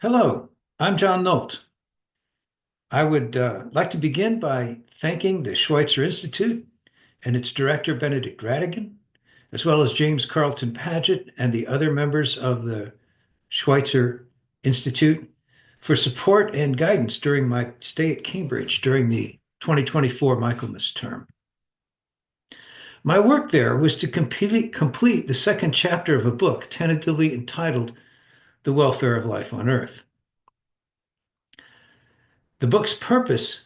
Hello, I'm John Nolt. I would like to begin by thanking the Schweitzer Institute and its director, Benedict Radigan, as well as James Carlton Paget and the other members of the Schweitzer Institute for support and guidance during my stay at Cambridge during the 2024 Michaelmas term. My work there was to complete the second chapter of a book tentatively entitled The Welfare of Life on Earth. The book's purpose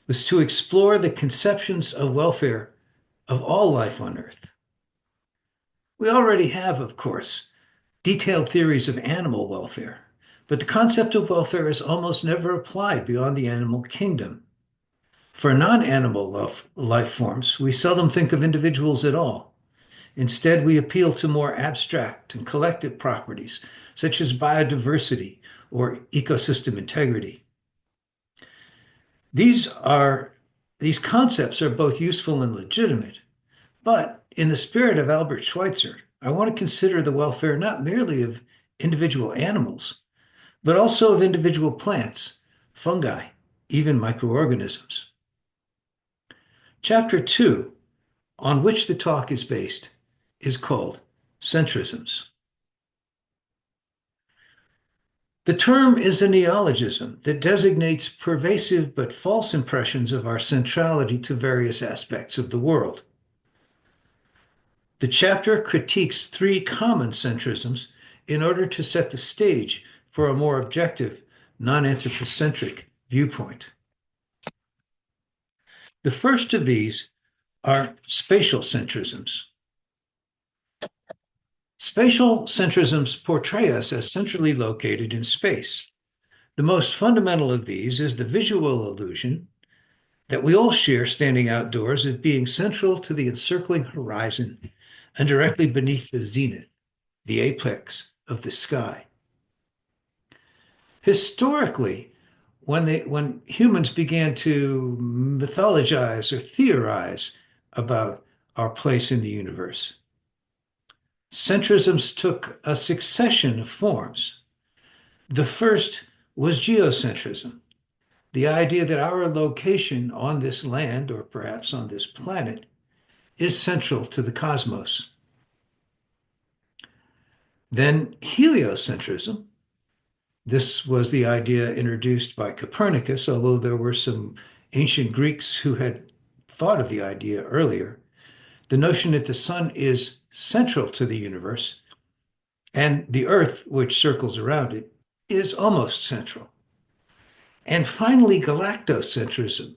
was to explore the conceptions of welfare of all life on Earth. We already have, of course, detailed theories of animal welfare, but the concept of welfare is almost never applied beyond the animal kingdom. For non-animal life forms, we seldom think of individuals at all. Instead, we appeal to more abstract and collective properties, such as biodiversity or ecosystem integrity. These concepts are both useful and legitimate, but in the spirit of Albert Schweitzer, I want to consider the welfare not merely of individual animals, but also of individual plants, fungi, even microorganisms. Chapter 2, on which the talk is based, is called Centrisms. The term is a neologism that designates pervasive but false impressions of our centrality to various aspects of the world. The chapter critiques three common centrisms in order to set the stage for a more objective, non-anthropocentric viewpoint. The first of these are spatial centrisms. Spatial centrisms portray us as centrally located in space. The most fundamental of these is the visual illusion that we all share standing outdoors as being central to the encircling horizon and directly beneath the zenith, the apex of the sky. Historically, when humans began to mythologize or theorize about our place in the universe, centrisms took a succession of forms. The first was geocentrism, the idea that our location on this land, or perhaps on this planet, is central to the cosmos. Then heliocentrism. This was the idea introduced by Copernicus, although there were some ancient Greeks who had thought of the idea earlier. The notion that the sun is central to the universe and the earth, which circles around it, is almost central. And finally, galactocentrism,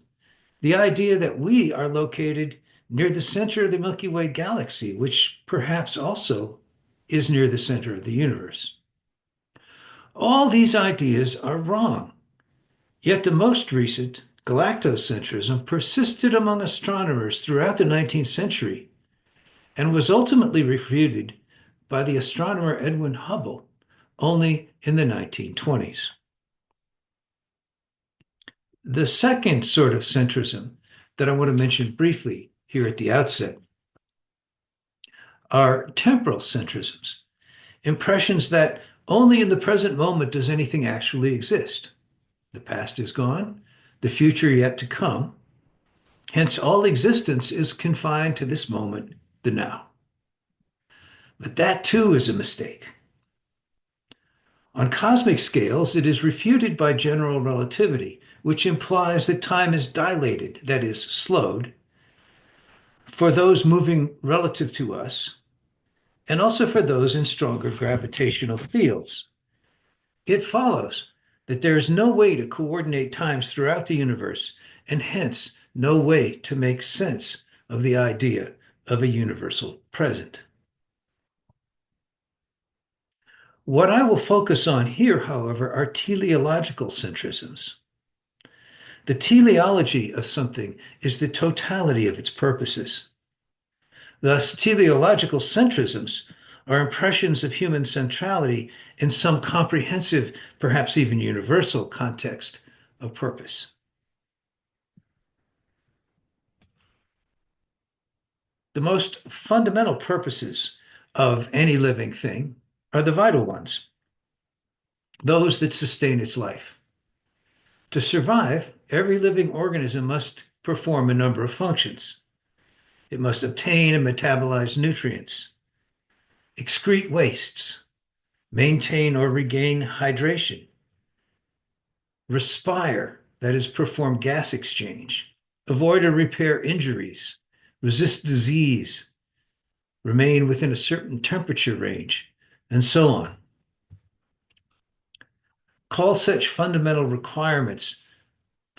the idea that we are located near the center of the Milky Way galaxy, which perhaps also is near the center of the universe. All these ideas are wrong, yet the most recent, galactocentrism, persisted among astronomers throughout the 19th century and was ultimately refuted by the astronomer Edwin Hubble only in the 1920s. The second sort of centrism that I want to mention briefly here at the outset are temporal centrisms, impressions that only in the present moment does anything actually exist. The past is gone, the future yet to come. Hence, all existence is confined to this moment, the now. But that too is a mistake. On cosmic scales, it is refuted by general relativity, which implies that time is dilated, that is, slowed, for those moving relative to us, and also for those in stronger gravitational fields. It follows that there is no way to coordinate times throughout the universe, and hence no way to make sense of the idea of a universal present. What I will focus on here, however, are teleological centrisms. The teleology of something is the totality of its purposes. Thus, teleological centrisms are impressions of human centrality in some comprehensive, perhaps even universal context of purpose. The most fundamental purposes of any living thing are the vital ones, those that sustain its life. To survive, every living organism must perform a number of functions. It must obtain and metabolize nutrients, excrete wastes, maintain or regain hydration, respire, that is, perform gas exchange, avoid or repair injuries, resist disease, remain within a certain temperature range, and so on. Call such fundamental requirements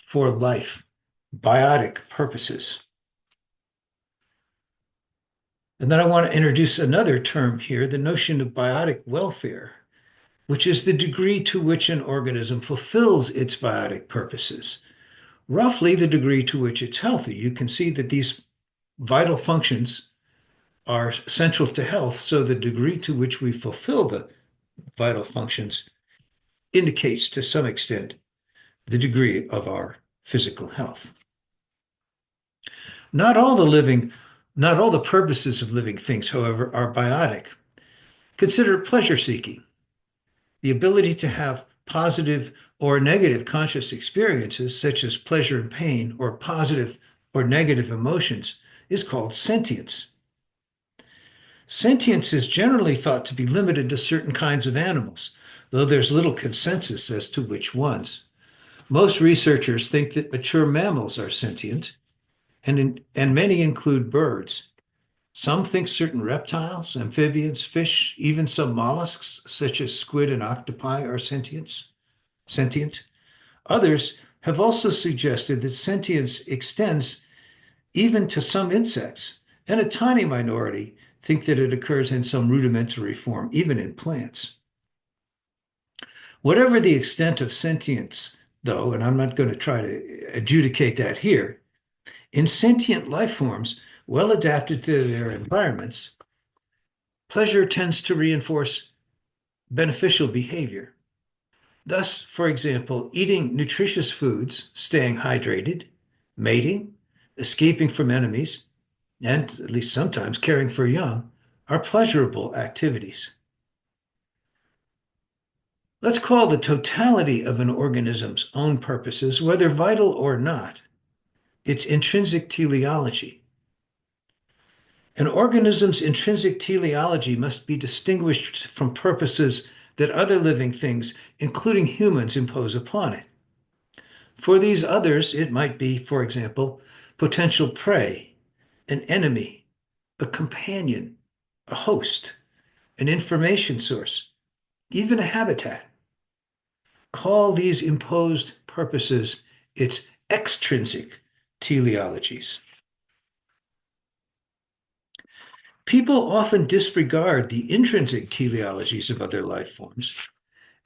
for life biotic purposes. And then I want to introduce another term here, the notion of biotic welfare, which is the degree to which an organism fulfills its biotic purposes, roughly the degree to which it's healthy. You can see that these vital functions are central to health, so the degree to which we fulfill the vital functions indicates to some extent the degree of our physical health. Not all the living, not all the purposes of living things, however, are biotic. Consider pleasure seeking. The ability to have positive or negative conscious experiences, such as pleasure and pain, or positive or negative emotions, is called sentience. Sentience is generally thought to be limited to certain kinds of animals, though there's little consensus as to which ones. Most researchers think that mature mammals are sentient, and many include birds. Some think certain reptiles, amphibians, fish, even some mollusks, such as squid and octopi, are sentient. Others have also suggested that sentience extends even to some insects, and a tiny minority think that it occurs in some rudimentary form, even in plants. Whatever the extent of sentience, though, and I'm not going to try to adjudicate that here, in sentient life forms well adapted to their environments, pleasure tends to reinforce beneficial behavior. Thus, for example, eating nutritious foods, staying hydrated, mating, escaping from enemies, and at least sometimes caring for young are pleasurable activities. Let's call the totality of an organism's own purposes, whether vital or not, its intrinsic teleology. An organism's intrinsic teleology must be distinguished from purposes that other living things, including humans, impose upon it. For these others, it might be, for example, potential prey, an enemy, a companion, a host, an information source, even a habitat. Call these imposed purposes its extrinsic teleologies. People often disregard the intrinsic teleologies of other life forms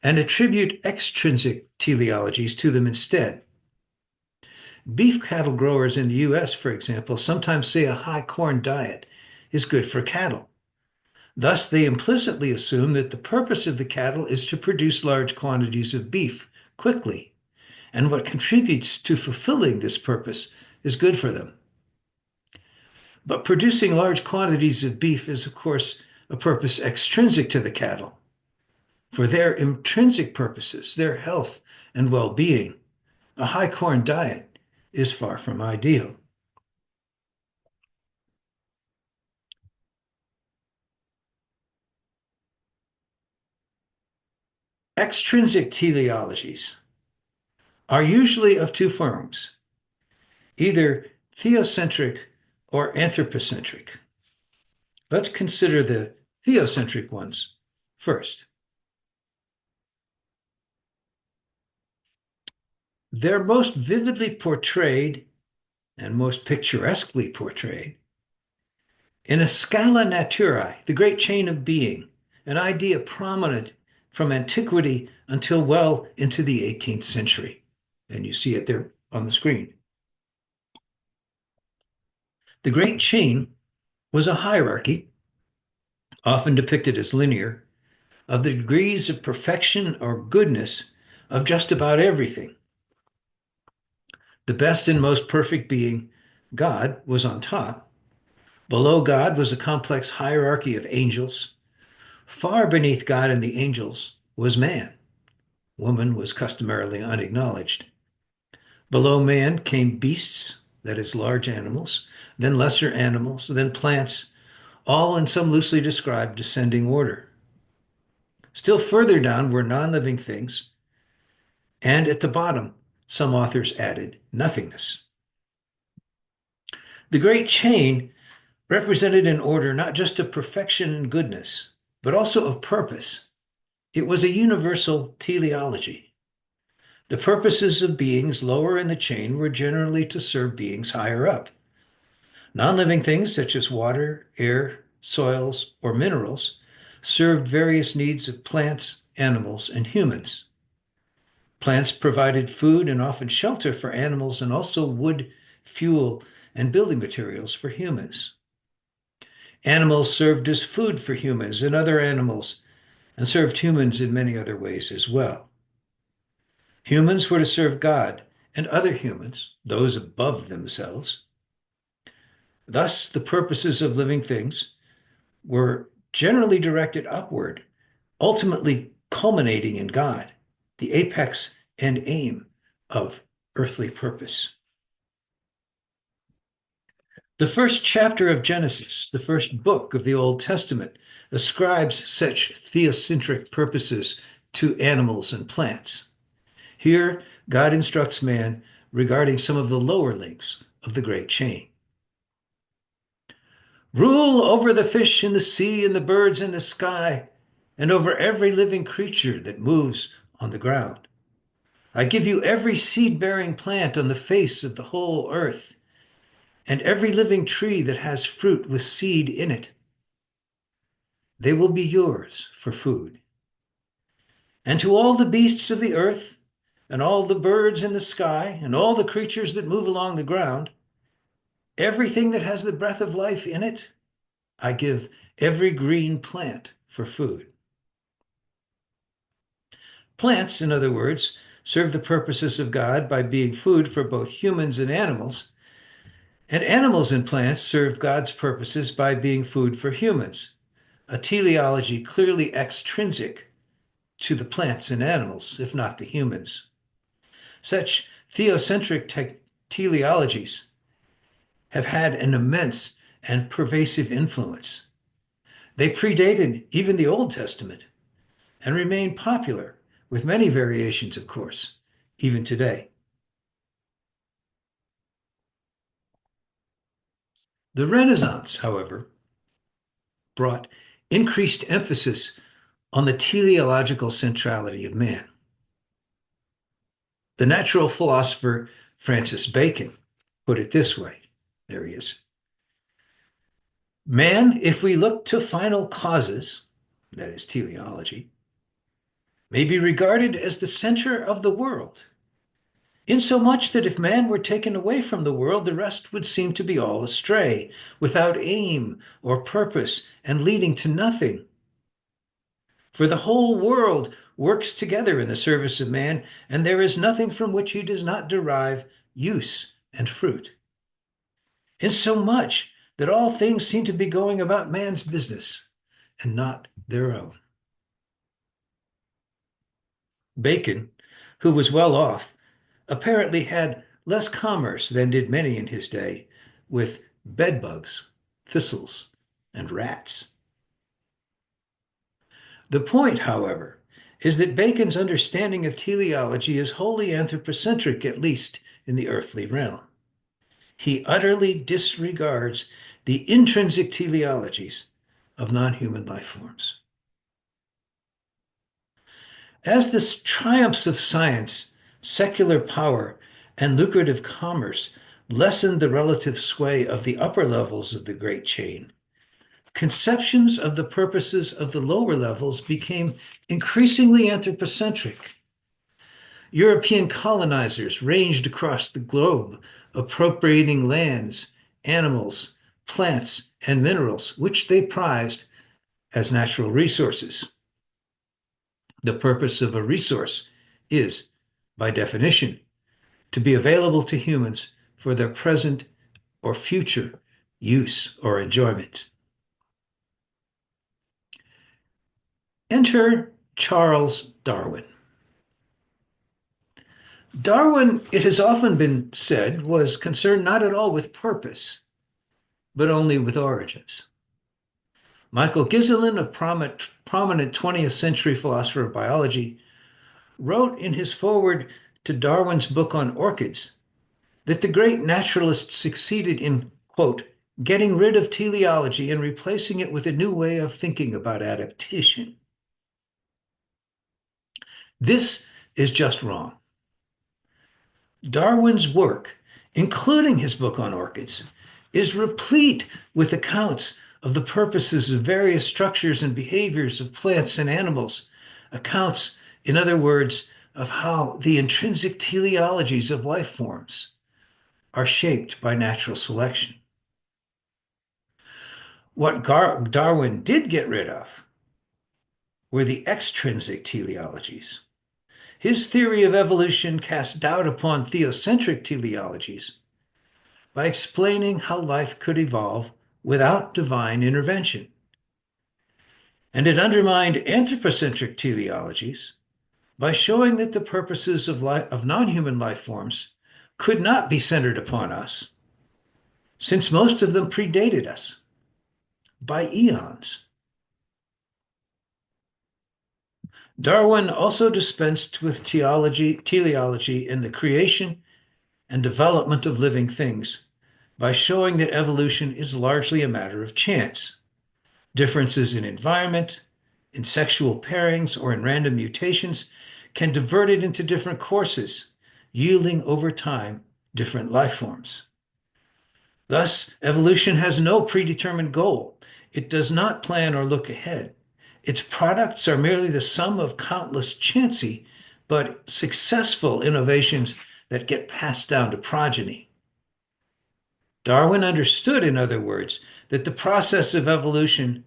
and attribute extrinsic teleologies to them instead. Beef cattle growers in the US, for example, sometimes say a high corn diet is good for cattle. Thus, they implicitly assume that the purpose of the cattle is to produce large quantities of beef quickly, and what contributes to fulfilling this purpose is good for them. But producing large quantities of beef is, of course, a purpose extrinsic to the cattle. For their intrinsic purposes, their health and well-being, a high corn diet is far from ideal. Extrinsic teleologies are usually of two forms, either theocentric or anthropocentric. Let's consider the theocentric ones first. They're most vividly portrayed and most picturesquely portrayed in a scala naturae, the great chain of being, an idea prominent from antiquity until well into the 18th century. And you see it there on the screen. The great chain was a hierarchy, often depicted as linear, of the degrees of perfection or goodness of just about everything. The best and most perfect being, God, was on top, Below God was a complex hierarchy of angels. Far beneath God and the angels was man. Woman was customarily unacknowledged. Below man came beasts, that is, large animals, then lesser animals, then plants, all in some loosely described descending order. Still further down were non-living things, and at the bottom, some authors added nothingness. The great chain represented an order not just of perfection and goodness, but also of purpose. It was a universal teleology. The purposes of beings lower in the chain were generally to serve beings higher up. Non-living things such as water, air, soils, or minerals served various needs of plants, animals, and humans. Plants provided food and often shelter for animals and also wood, fuel, and building materials for humans. Animals served as food for humans and other animals and served humans in many other ways as well. Humans were to serve God and other humans, those above themselves. Thus, the purposes of living things were generally directed upward, ultimately culminating in God, the apex and aim of earthly purpose. The first chapter of Genesis, the first book of the Old Testament, ascribes such theocentric purposes to animals and plants. Here, God instructs man regarding some of the lower links of the great chain. Rule over the fish in the sea and the birds in the sky, and over every living creature that moves on the ground. I give you every seed-bearing plant on the face of the whole earth, and every living tree that has fruit with seed in it. They will be yours for food. And to all the beasts of the earth, and all the birds in the sky, and all the creatures that move along the ground, everything that has the breath of life in it, I give every green plant for food. Plants, in other words, serve the purposes of God by being food for both humans and animals and plants serve God's purposes by being food for humans, a teleology clearly extrinsic to the plants and animals, if not the humans. Such theocentric teleologies have had an immense and pervasive influence. They predated even the Old Testament and remain popular, with many variations, of course, even today. The Renaissance, however, brought increased emphasis on the teleological centrality of man. The natural philosopher Francis Bacon put it this way. There he is. Man, if we look to final causes, that is teleology, may be regarded as the center of the world, insomuch that if man were taken away from the world, the rest would seem to be all astray, without aim or purpose, and leading to nothing. For the whole world works together in the service of man, and there is nothing from which he does not derive use and fruit. Insomuch that all things seem to be going about man's business and not their own. Bacon, who was well off, apparently had less commerce than did many in his day with bedbugs, thistles, and rats. The point, however, is that Bacon's understanding of teleology is wholly anthropocentric, at least in the earthly realm. He utterly disregards the intrinsic teleologies of non-human life forms. As the triumphs of science, secular power, and lucrative commerce lessened the relative sway of the upper levels of the great chain, conceptions of the purposes of the lower levels became increasingly anthropocentric. European colonizers ranged across the globe, appropriating lands, animals, plants, and minerals, which they prized as natural resources. The purpose of a resource is, by definition, to be available to humans for their present or future use, or enjoyment. Enter Charles Darwin. Darwin, it has often been said, was concerned not at all with purpose, but only with origins. Michael Giselin, a prominent 20th century philosopher of biology, wrote in his foreword to Darwin's book on orchids that the great naturalist succeeded in, quote, getting rid of teleology and replacing it with a new way of thinking about adaptation. This is just wrong. Darwin's work, including his book on orchids, is replete with accounts of the purposes of various structures and behaviors of plants and animals, accounts, in other words, of how the intrinsic teleologies of life forms are shaped by natural selection. What Darwin did get rid of were the extrinsic teleologies. His theory of evolution cast doubt upon theocentric teleologies by explaining how life could evolve without divine intervention. And it undermined anthropocentric teleologies by showing that the purposes of non-human life forms could not be centered upon us, since most of them predated us by eons. Darwin also dispensed with teleology in the creation and development of living things by showing that evolution is largely a matter of chance. Differences in environment, in sexual pairings, or in random mutations can divert it into different courses, yielding over time different life forms. Thus, evolution has no predetermined goal. It does not plan or look ahead. Its products are merely the sum of countless chancy but successful innovations that get passed down to progeny. Darwin understood, in other words, that the process of evolution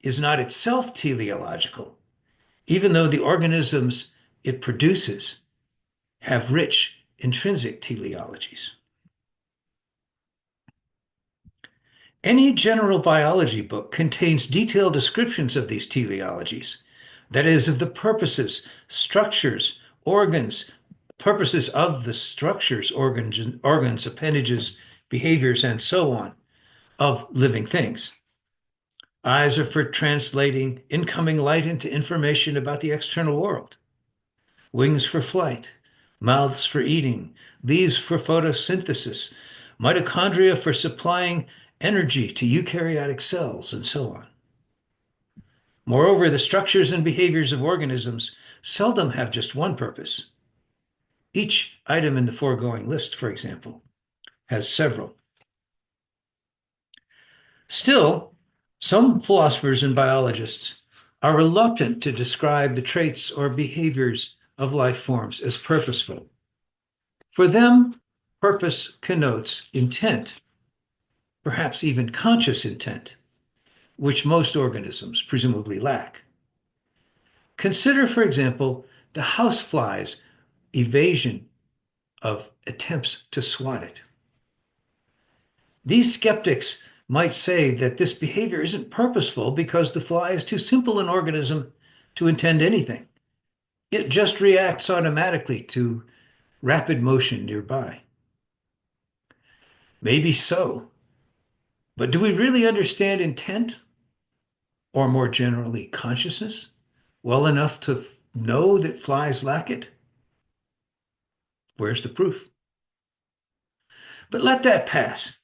is not itself teleological, even though the organisms it produces have rich intrinsic teleologies. Any general biology book contains detailed descriptions of these teleologies, that is, of the purposes, structures, organs, purposes of the structures, organs, appendages, behaviors, and so on, of living things. Eyes are for translating incoming light into information about the external world. Wings for flight, mouths for eating, leaves for photosynthesis, mitochondria for supplying energy to eukaryotic cells, and so on. Moreover, the structures and behaviors of organisms seldom have just one purpose. Each item in the foregoing list, for example, has several. Still, some philosophers and biologists are reluctant to describe the traits or behaviors of life forms as purposeful. For them, purpose connotes intent, perhaps even conscious intent, which most organisms presumably lack. Consider, for example, the housefly's evasion of attempts to swat it. These skeptics might say that this behavior isn't purposeful because the fly is too simple an organism to intend anything. It just reacts automatically to rapid motion nearby. Maybe so, but do we really understand intent, or more generally, consciousness, well enough to know that flies lack it? Where's the proof? But let that pass.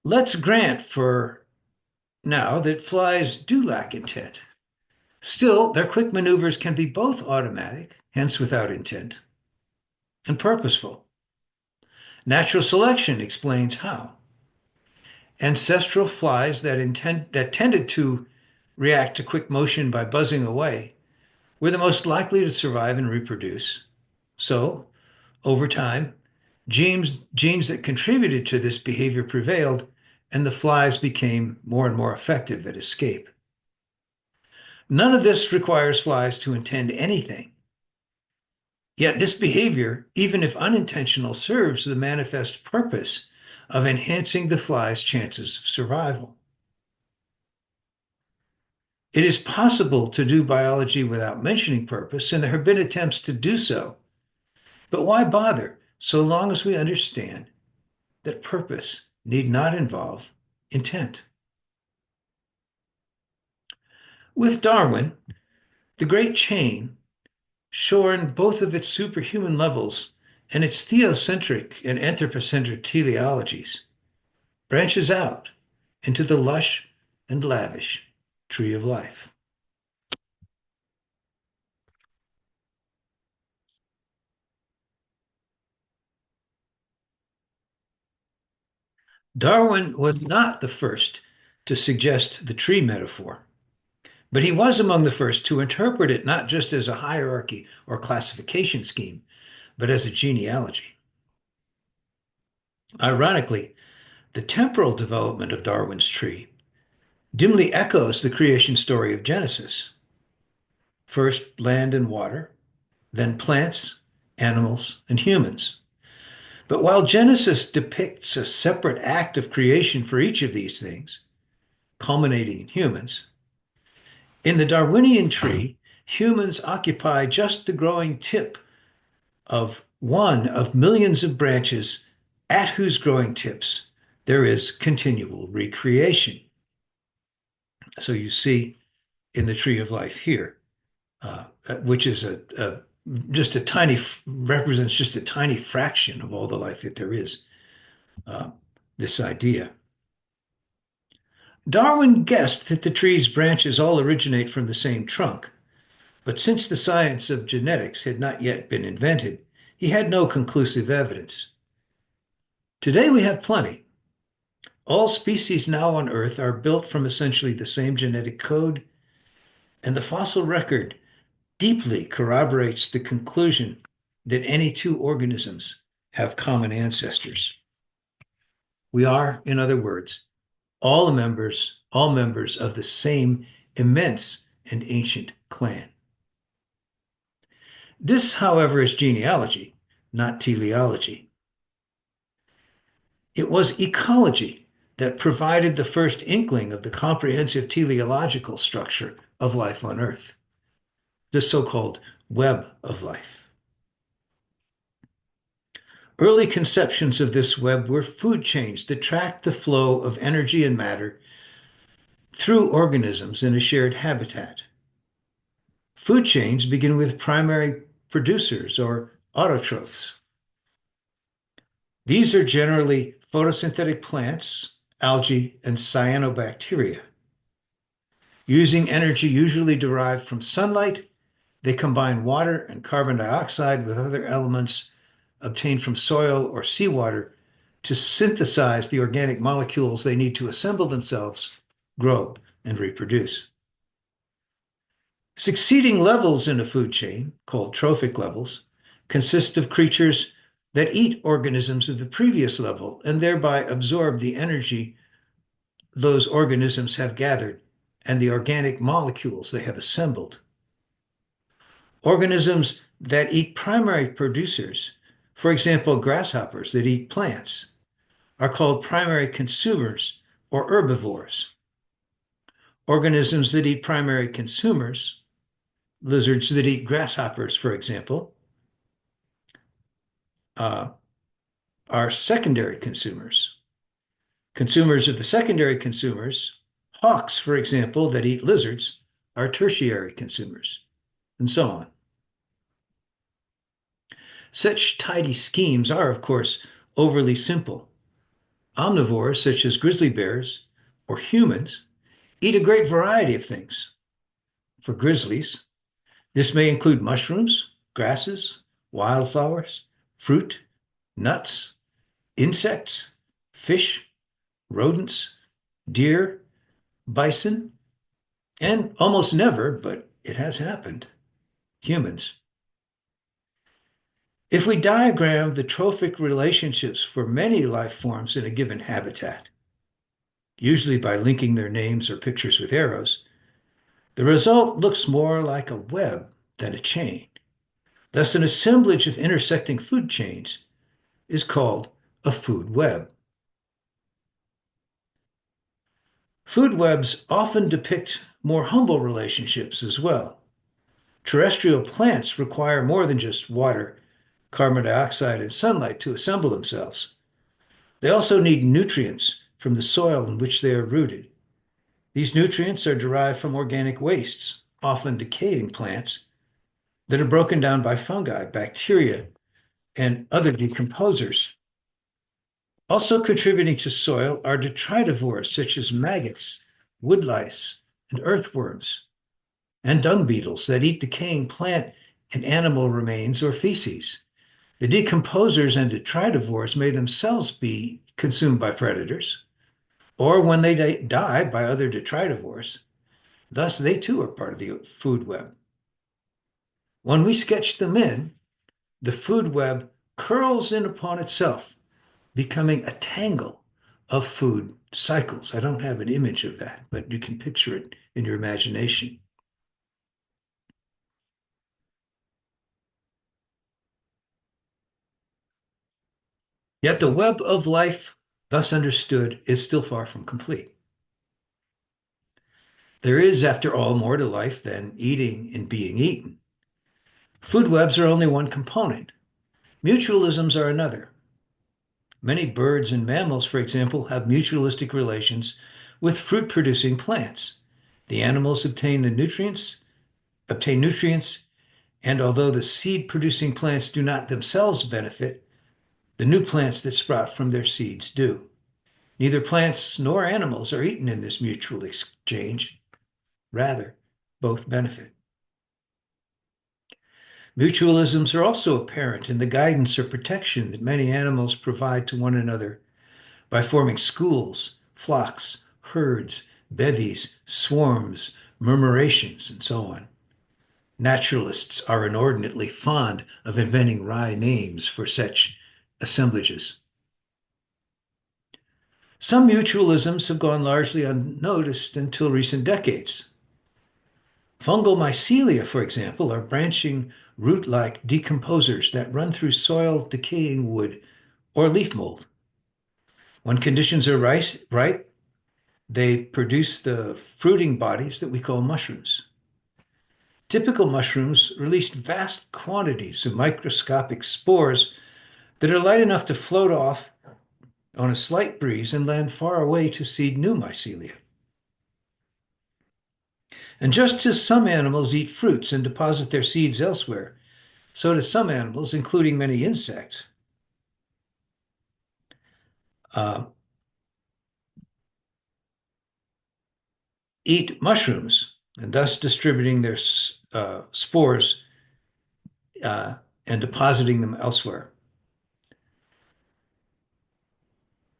Let's grant for now that flies do lack intent. Still, their quick maneuvers can be both automatic, hence without intent, and purposeful. Natural selection explains how. Ancestral flies that tended to react to quick motion by buzzing away were the most likely to survive and reproduce. So, over time, genes that contributed to this behavior prevailed, and the flies became more and more effective at escape. None of this requires flies to intend anything. Yet this behavior, even if unintentional, serves the manifest purpose of enhancing the fly's chances of survival. It is possible to do biology without mentioning purpose, and there have been attempts to do so. But why bother so long as we understand that purpose need not involve intent? With Darwin, the great chain, shorn both of its superhuman levels and its theocentric and anthropocentric teleologies, branches out into the lush and lavish tree of life. Darwin was not the first to suggest the tree metaphor, but he was among the first to interpret it not just as a hierarchy or classification scheme, but as a genealogy. Ironically, the temporal development of Darwin's tree dimly echoes the creation story of Genesis. First land and water, then plants, animals, and humans. But while Genesis depicts a separate act of creation for each of these things, culminating in humans, in the Darwinian tree, humans occupy just the growing tip of one of millions of branches at whose growing tips there is continual recreation. So you see in the tree of life here, which is just a tiny, represents just a tiny fraction of all the life that there is, uh, this idea. Darwin guessed that the tree's branches all originate from the same trunk, but since the science of genetics had not yet been invented, he had no conclusive evidence. Today we have plenty. All species now on Earth are built from essentially the same genetic code, and the fossil record deeply corroborates the conclusion that any two organisms have common ancestors. We are, in other words, all members of the same immense and ancient clan. This, however, is genealogy, not teleology. It was ecology that provided the first inkling of the comprehensive teleological structure of life on Earth, the so-called web of life. Early conceptions of this web were food chains that tracked the flow of energy and matter through organisms in a shared habitat. Food chains begin with primary producers or autotrophs. These are generally photosynthetic plants, algae, and cyanobacteria. Using energy usually derived from sunlight, they combine water and carbon dioxide with other elements obtained from soil or seawater to synthesize the organic molecules they need to assemble themselves, grow, and reproduce. Succeeding levels in a food chain, called trophic levels, consist of creatures that eat organisms of the previous level and thereby absorb the energy those organisms have gathered and the organic molecules they have assembled. Organisms that eat primary producers, for example, grasshoppers that eat plants, are called primary consumers or herbivores. Organisms that eat primary consumers, lizards that eat grasshoppers, for example, uh, are secondary consumers. Consumers of the secondary consumers, hawks, for example, that eat lizards, are tertiary consumers, and so on. Such tidy schemes are, of course, overly simple. Omnivores, such as grizzly bears or humans, eat a great variety of things. For grizzlies, this may include mushrooms, grasses, wildflowers, fruit, nuts, insects, fish, rodents, deer, bison, and almost never, but it has happened, humans. If we diagram the trophic relationships for many life forms in a given habitat, usually by linking their names or pictures with arrows, the result looks more like a web than a chain. Thus, an assemblage of intersecting food chains is called a food web. Food webs often depict more humble relationships as well. Terrestrial plants require more than just water, carbon dioxide, and sunlight to assemble themselves. They also need nutrients from the soil in which they are rooted. These nutrients are derived from organic wastes, often decaying plants, that are broken down by fungi, bacteria, and other decomposers. Also contributing to soil are detritivores such as maggots, woodlice, and earthworms, and dung beetles that eat decaying plant and animal remains or feces. The decomposers and detritivores may themselves be consumed by predators, or when they die by other detritivores. Thus, they too are part of the food web. When we sketch them in, the food web curls in upon itself, becoming a tangle of food cycles. I don't have an image of that, but you can picture it in your imagination. Yet the web of life, thus understood, is still far from complete. There is, after all, more to life than eating and being eaten. Food webs are only one component. Mutualisms are another. Many birds and mammals, for example, have mutualistic relations with fruit-producing plants. The animals obtain nutrients, and although the seed-producing plants do not themselves benefit, the new plants that sprout from their seeds do. Neither plants nor animals are eaten in this mutual exchange. Rather, both benefit. Mutualisms are also apparent in the guidance or protection that many animals provide to one another by forming schools, flocks, herds, bevies, swarms, murmurations, and so on. Naturalists are inordinately fond of inventing wry names for such assemblages. Some mutualisms have gone largely unnoticed until recent decades. Fungal mycelia, for example, are branching root-like decomposers that run through soil, decaying wood, or leaf mold. When conditions are right, they produce the fruiting bodies that we call mushrooms. Typical mushrooms release vast quantities of microscopic spores that are light enough to float off on a slight breeze and land far away to seed new mycelia. And just as some animals eat fruits and deposit their seeds elsewhere, so do some animals, including many insects, uh, eat mushrooms and thus distributing their spores uh, and depositing them elsewhere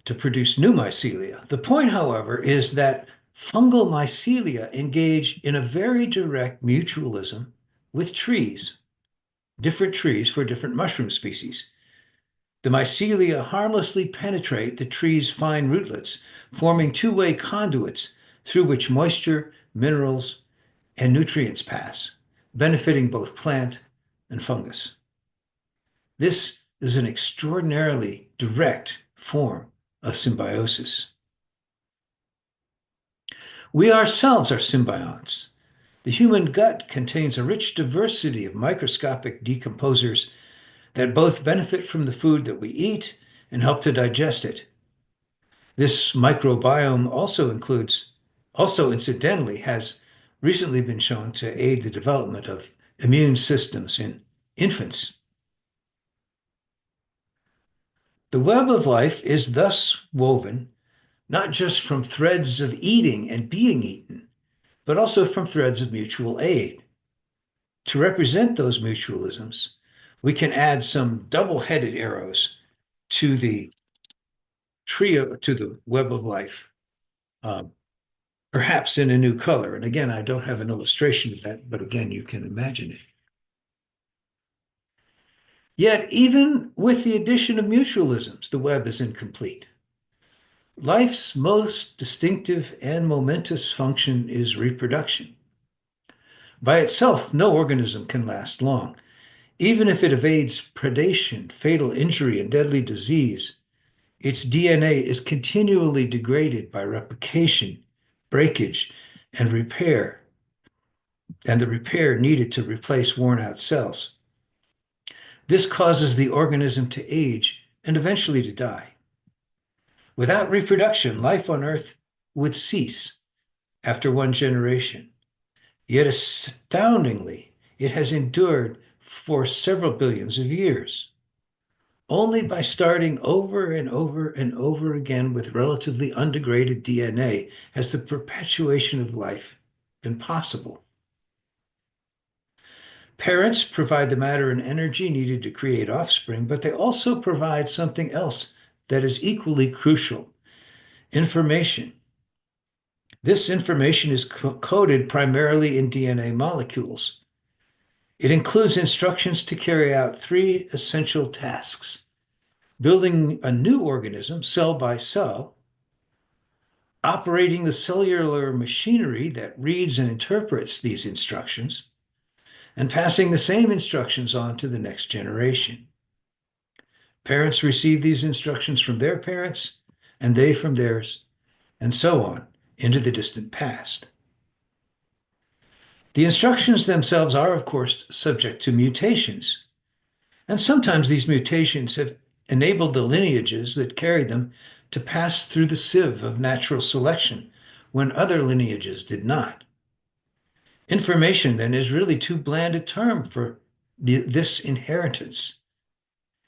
to produce new mycelia. The point, however, is that fungal mycelia engage in a very direct mutualism with trees, different trees for different mushroom species. The mycelia harmlessly penetrate the tree's fine rootlets, forming two-way conduits through which moisture, minerals, and nutrients pass, benefiting both plant and fungus. This is an extraordinarily direct form of symbiosis. We ourselves are symbionts. The human gut contains a rich diversity of microscopic decomposers that both benefit from the food that we eat and help to digest it. This microbiome also incidentally, has recently been shown to aid the development of immune systems in infants. The web of life is thus woven not just from threads of eating and being eaten, but also from threads of mutual aid. To represent those mutualisms, we can add some double-headed arrows to the trio, to the web of life, um, perhaps in a new color. And again, I don't have an illustration of that, but again, you can imagine it. Yet, even with the addition of mutualisms, the web is incomplete. Life's most distinctive and momentous function is reproduction. By itself, no organism can last long. Even if it evades predation, fatal injury, and deadly disease, its DNA is continually degraded by replication breakage, and repair, and the repair needed to replace worn out cells. This causes the organism to age and eventually to die. Without reproduction, life on Earth would cease after one generation. Yet astoundingly, it has endured for several billions of years. Only by starting over and over and over again with relatively undegraded DNA has the perpetuation of life been possible. Parents provide the matter and energy needed to create offspring, but they also provide something else that is equally crucial: information. This information is coded primarily in DNA molecules. It includes instructions to carry out three essential tasks: building a new organism cell by cell, operating the cellular machinery that reads and interprets these instructions, and passing the same instructions on to the next generation. Parents receive these instructions from their parents, and they from theirs, and so on into the distant past. The instructions themselves are, of course, subject to mutations, and sometimes these mutations have enabled the lineages that carried them to pass through the sieve of natural selection when other lineages did not. Information, then, is really too bland a term for this inheritance.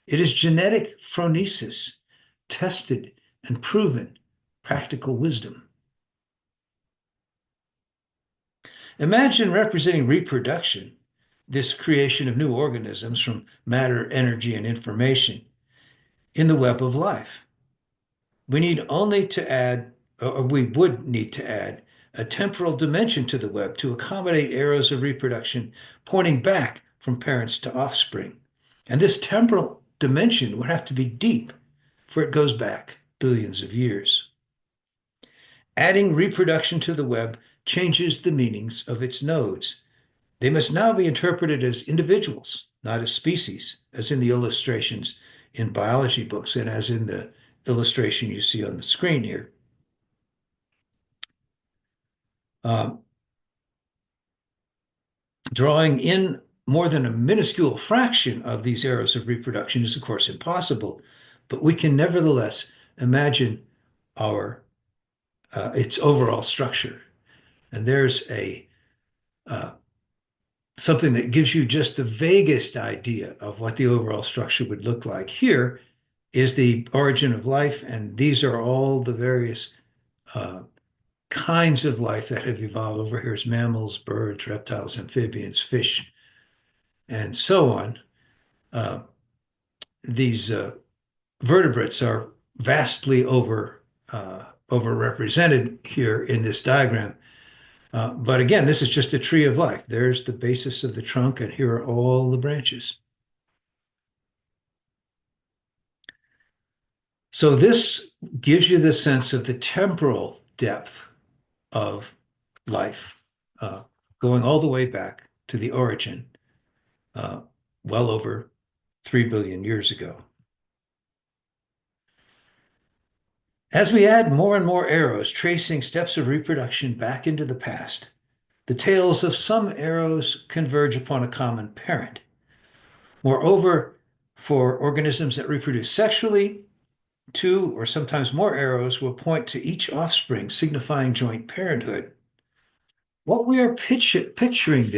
It is genetic phronesis, tested and proven practical wisdom. Imagine representing reproduction, this creation of new organisms from matter, energy, and information, in the web of life. We need only to add, or we would need to add, a temporal dimension to the web to accommodate arrows of reproduction pointing back from parents to offspring. And this temporal dimension would have to be deep, for it goes back billions of years. Adding reproduction to the web changes the meanings of its nodes. They must now be interpreted as individuals, not as species, as in the illustrations in biology books and as in the illustration you see on the screen here. Drawing in more than a minuscule fraction of these arrows of reproduction is, of course, impossible, but we can nevertheless imagine its overall structure. And there's something that gives you just the vaguest idea of what the overall structure would look like. Here is the origin of life, and these are all the various kinds of life that have evolved. Over here is mammals, birds, reptiles, amphibians, fish, and so on. These vertebrates are vastly overrepresented here in this diagram. But again, this is just a tree of life. There's the basis of the trunk, and here are all the branches. So this gives you the sense of the temporal depth of life, going all the way back to the origin, well over 3 billion years ago. As we add more and more arrows tracing steps of reproduction back into the past, the tails of some arrows converge upon a common parent. Moreover, for organisms that reproduce sexually, two or sometimes more arrows will point to each offspring, signifying joint parenthood. What we are picturing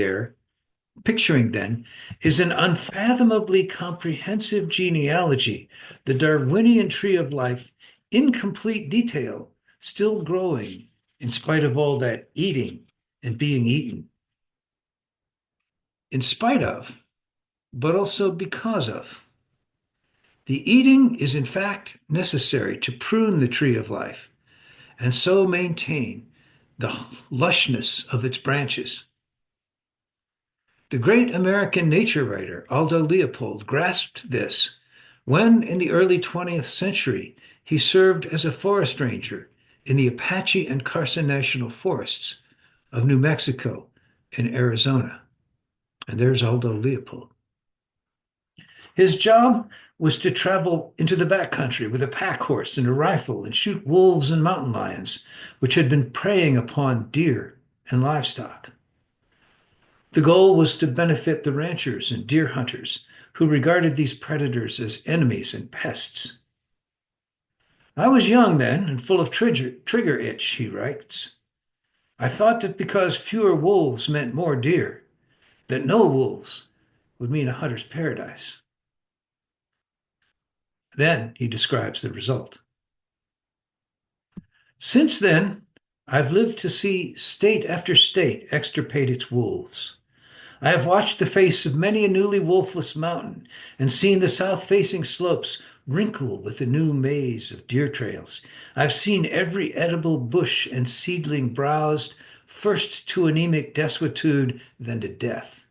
then, is an unfathomably comprehensive genealogy, the Darwinian tree of life, in complete detail, still growing in spite of all that eating and being eaten. In spite of, but also because of. The eating is in fact necessary to prune the tree of life and so maintain the lushness of its branches. The great American nature writer Aldo Leopold grasped this when, in the early 20th century, he served as a forest ranger in the Apache and Carson National Forests of New Mexico and Arizona. And there's Aldo Leopold. His job was to travel into the backcountry with a pack horse and a rifle and shoot wolves and mountain lions, which had been preying upon deer and livestock. The goal was to benefit the ranchers and deer hunters who regarded these predators as enemies and pests. I was young then and full of trigger itch, he writes. I thought that because fewer wolves meant more deer, that no wolves would mean a hunter's paradise. Then he describes the result. Since then, I've lived to see state after state extirpate its wolves. I have watched the face of many a newly wolfless mountain and seen the south-facing slopes wrinkle with a new maze of deer trails. I've seen every edible bush and seedling browsed first to anemic desuetude, then to death.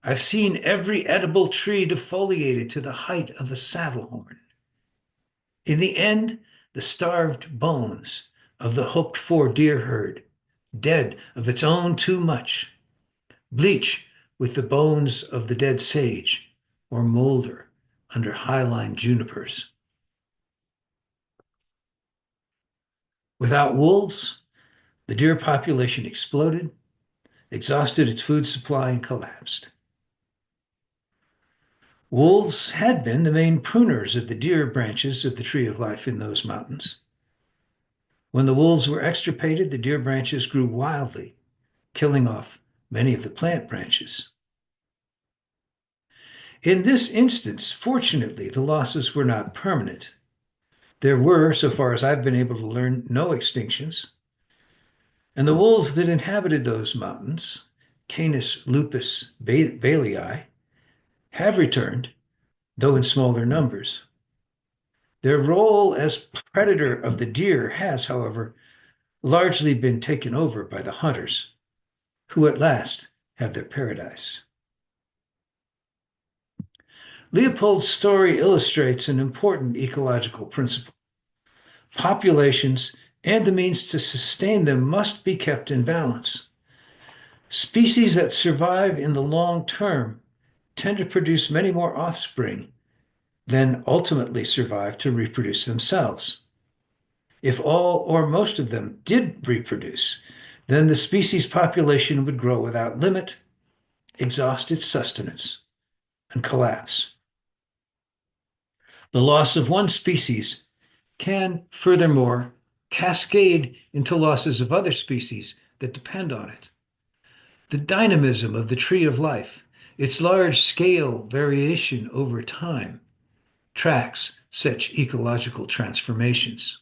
I've seen every edible tree defoliated to the height of a saddle horn. In the end, the starved bones of the hoped-for deer herd, dead of its own too much, bleach with the bones of the dead sage, or molder under high-line junipers. Without wolves, the deer population exploded, exhausted its food supply, and collapsed. Wolves had been the main pruners of the deer branches of the tree of life in those mountains. When the wolves were extirpated, the deer branches grew wildly, killing off many of the plant branches. In this instance, fortunately, the losses were not permanent. There were, so far as I've been able to learn, no extinctions, and the wolves that inhabited those mountains, Canis lupus bailii, have returned, though in smaller numbers. Their role as predator of the deer has, however, largely been taken over by the hunters, who at last have their paradise. Leopold's story illustrates an important ecological principle. Populations and the means to sustain them must be kept in balance. Species that survive in the long term tend to produce many more offspring than ultimately survive to reproduce themselves. If all or most of them did reproduce, then the species population would grow without limit, exhaust its sustenance, and collapse. The loss of one species can, furthermore, cascade into losses of other species that depend on it. The dynamism of the tree of life, its large-scale variation over time, tracks such ecological transformations.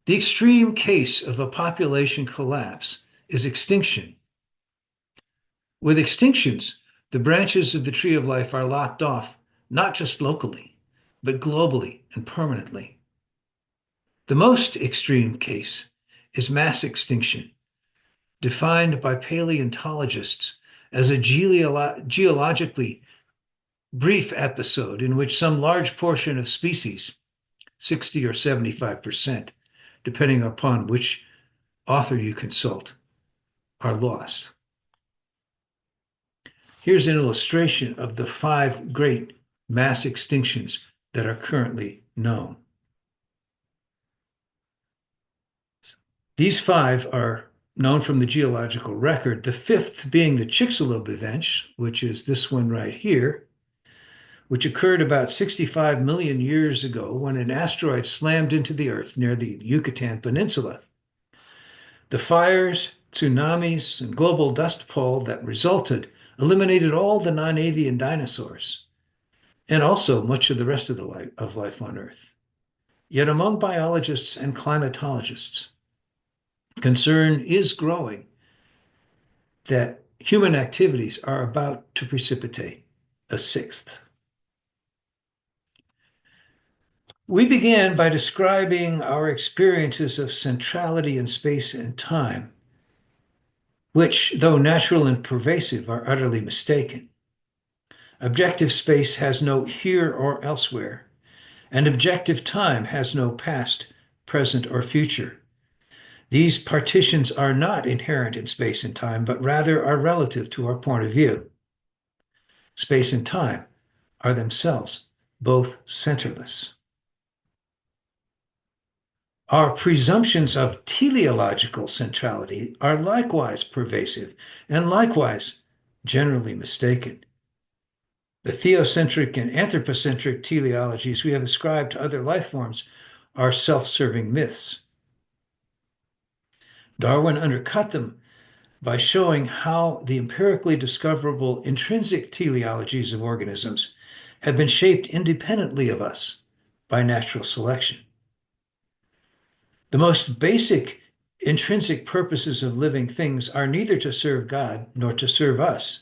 The extreme case of a population collapse is extinction. With extinctions, the branches of the tree of life are lopped off, not just locally, but globally and permanently. The most extreme case is mass extinction, defined by paleontologists as a geologically brief episode in which some large portion of species, 60 or 75%, depending upon which author you consult, are lost. Here's an illustration of the 5 great mass extinctions that are currently known. These 5 are known from the geological record, the 5th being the Chicxulub event, which is this one right here, which occurred about 65 million years ago when an asteroid slammed into the Earth near the Yucatan Peninsula. The fires, tsunamis, and global dust pall that resulted eliminated all the non-avian dinosaurs and also much of the rest of life on Earth. Yet among biologists and climatologists, concern is growing that human activities are about to precipitate a 6th. We began by describing our experiences of centrality in space and time, which, though natural and pervasive, are utterly mistaken. Objective space has no here or elsewhere, and objective time has no past, present, or future. These partitions are not inherent in space and time, but rather are relative to our point of view. Space and time are themselves both centerless. Our presumptions of teleological centrality are likewise pervasive and likewise generally mistaken. The theocentric and anthropocentric teleologies we have ascribed to other life forms are self-serving myths. Darwin undercut them by showing how the empirically discoverable intrinsic teleologies of organisms have been shaped independently of us by natural selection. The most basic intrinsic purposes of living things are neither to serve God nor to serve us,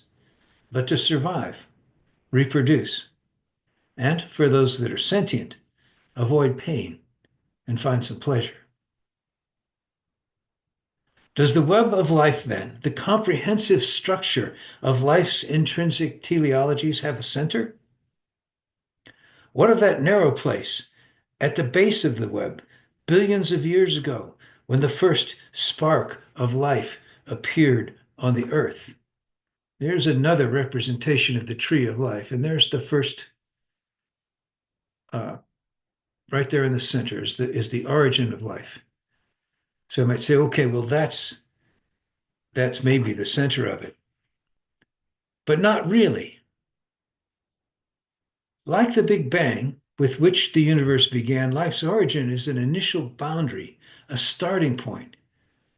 but to survive, reproduce, and, for those that are sentient, avoid pain and find some pleasure. Does the web of life, then, the comprehensive structure of life's intrinsic teleologies, have a center? What of that narrow place at the base of the web, billions of years ago, when the first spark of life appeared on the earth? There's another representation of the tree of life, and there's the first, uh, right there in the center, is the origin of life. So I might say, okay, well, that's maybe the center of it, but not really. Like the Big Bang, with which the universe began, life's origin is an initial boundary, a starting point,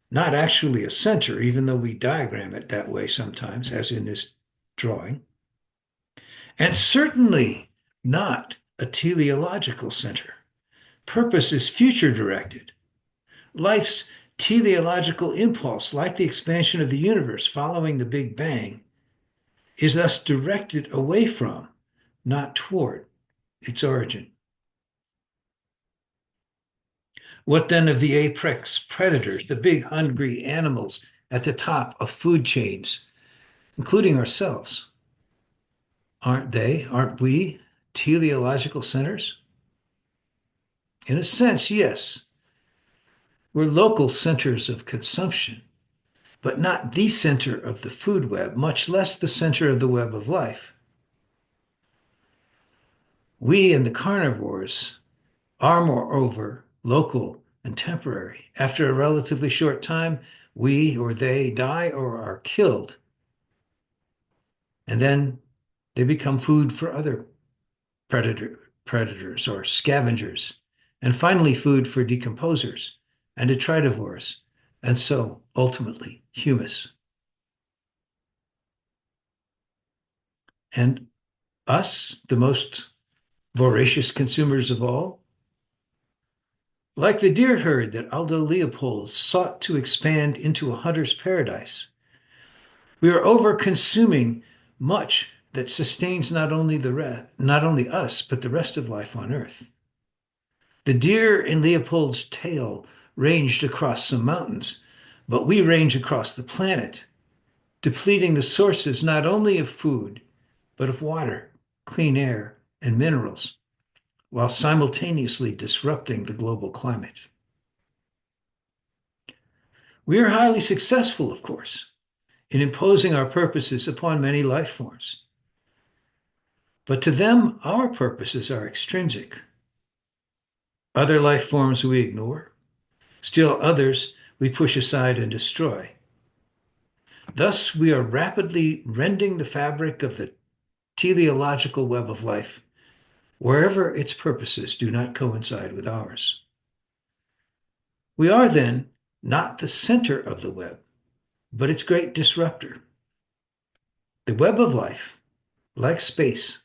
not actually a center, even though we diagram it that way sometimes, as in this drawing, and certainly not a teleological center. Purpose is future directed. Life's teleological impulse, like the expansion of the universe following the Big Bang, is thus directed away from, not toward, its origin. What then of the apex predators, the big hungry animals at the top of food chains, including ourselves? Aren't we teleological centers? In a sense, yes. We're local centers of consumption, but not the center of the food web, much less the center of the web of life. We and the carnivores are, moreover, local and temporary. After a relatively short time, we or they die or are killed, and then they become food for other predators or scavengers, and finally food for decomposers and detritivores, and so ultimately humus. And us, the most voracious consumers of all, like the deer herd that Aldo Leopold sought to expand into a hunter's paradise, we are over-consuming much that sustains not only us, but the rest of life on Earth. The deer in Leopold's tale ranged across some mountains, but we range across the planet, depleting the sources not only of food, but of water, clean air, and minerals, while simultaneously disrupting the global climate. We are highly successful, of course, in imposing our purposes upon many life forms. But to them, our purposes are extrinsic. Other life forms we ignore. Still others we push aside and destroy. Thus, we are rapidly rending the fabric of the teleological web of life wherever its purposes do not coincide with ours. We are then not the center of the web, but its great disruptor. The web of life, like space,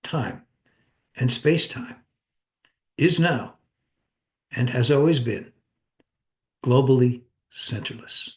time, and space-time, is now, and has always been, globally centerless.